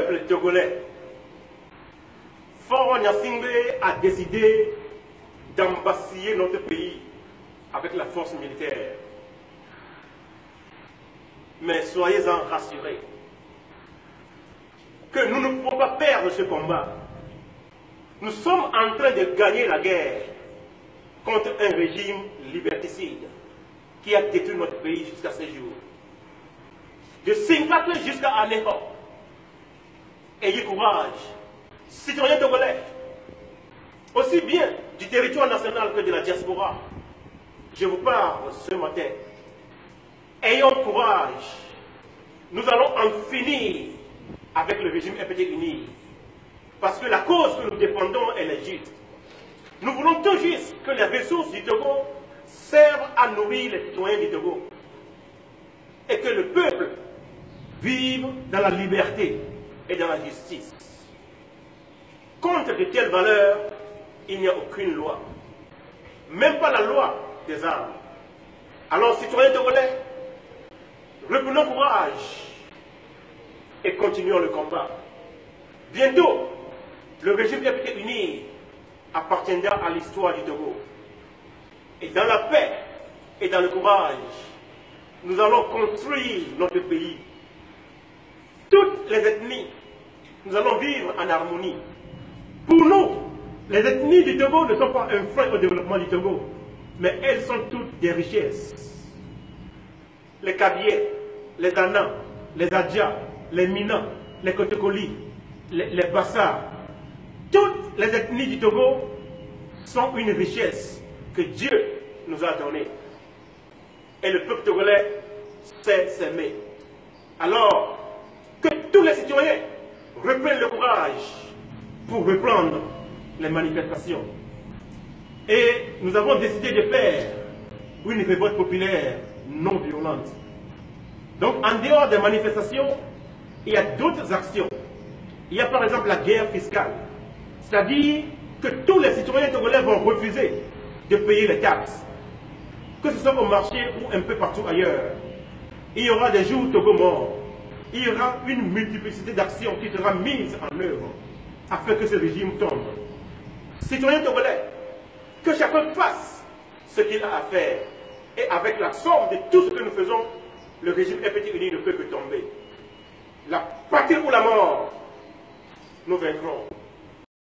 peuple togolais, Faure Gnassingbé a décidé d'embasiller notre pays avec la force militaire. Mais soyez-en rassurés que nous ne pouvons pas perdre ce combat. Nous sommes en train de gagner la guerre contre un régime liberticide qui a détruit notre pays jusqu'à ce jour. De Singapore jusqu'à Aného. Ayez courage, citoyens togolais, aussi bien du territoire national que de la diaspora. Je vous parle ce matin. Ayons courage. Nous allons en finir avec le régime FPT uni. Parce que la cause que nous défendons est légitime. Nous voulons tout juste que les ressources du Togo servent à nourrir les citoyens du Togo. Et que le peuple vive dans la liberté et dans la justice. Contre de telles valeurs, il n'y a aucune loi. Même pas la loi des armes. Alors, citoyens togolais, reprenons courage et continuons le combat. Bientôt, le régime FPT uni appartiendra à l'histoire du Togo. Et dans la paix et dans le courage, nous allons construire notre pays. Toutes les ethnies, nous allons vivre en harmonie. Pour nous, les ethnies du Togo ne sont pas un frein au développement du Togo, mais elles sont toutes des richesses. Les Kabyais, les Dana, les Adja, les Mina, les Kotekoli, les Bassa, toutes les ethnies du Togo sont une richesse que Dieu nous a donnée. Et le peuple togolais sait s'aimer. Alors, que tous les citoyens reprennent le courage pour reprendre les manifestations. Et nous avons décidé de faire une révolte populaire non violente. Donc, en dehors des manifestations, il y a d'autres actions. Il y a par exemple la guerre fiscale. C'est-à-dire que tous les citoyens togolais vont refuser de payer les taxes. Que ce soit au marché ou un peu partout ailleurs. Il y aura des jours Togo morts. Il y aura une multiplicité d'actions qui sera mise en œuvre afin que ce régime tombe. Citoyens togolais, que chacun fasse ce qu'il a à faire. Et avec la somme de tout ce que nous faisons, le régime FPT uni ne peut que tomber. La patrie ou la mort, nous vaincrons.